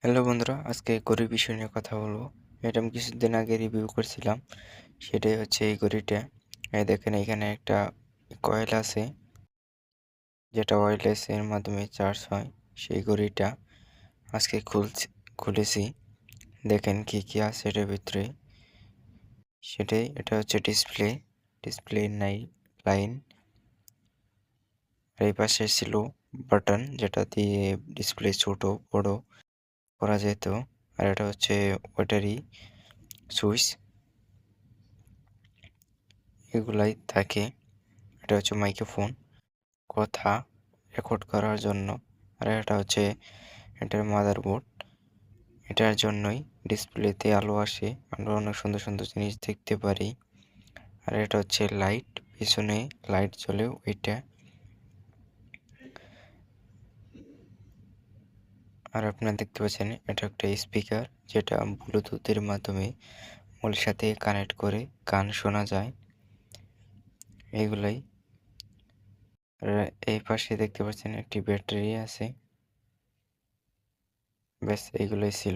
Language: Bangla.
হ্যালো বন্ধুরা, আজকে ঘড়ির বিষয় নিয়ে কথা বলবো। এটা আমি কিছুদিন আগে রিভিউ করছিলাম। সেটাই হচ্ছে এই ঘড়িটা। এই দেখেন এখানে একটা কয়েল আছে, যেটা ওয়্যারলেস এর মাধ্যমে চার্জ হয়। সেই ঘড়িটা আজকে খুলেছি। দেখেন কি কি আছে এটার ভিতরে। এটা হচ্ছে ডিসপ্লে নাই লাইন। আর এই পাশে ছিল বাটন, যেটা দিয়ে ডিসপ্লে ছোট বড় করা যেত। আর এটা হচ্ছে ব্যাটারি সুইচ, এগুলাই থাকে। এটা হচ্ছে মাইক্রোফোন, কথা রেকর্ড করার জন্য। আর এটা হচ্ছে এটার মাদারবোর্ড। এটার জন্যই ডিসপ্লেতে আলো আসে, আমরা অনেক সুন্দর সুন্দর জিনিস দেখতে পারি। আর এটা হচ্ছে লাইট, পিছনে লাইট জ্বলে ওইটা। আর আপনারা দেখতে পাচ্ছেন এটা একটা স্পিকার, যেটা ব্লুটুথের মাধ্যমে মোবাইলের সাথে কানেক্ট করে গান শোনা যায়। এগুলাই। আর এই পাশে দেখতে পাচ্ছেন একটি ব্যাটারি আছে। ব্যাস এইগুলোই ছিল।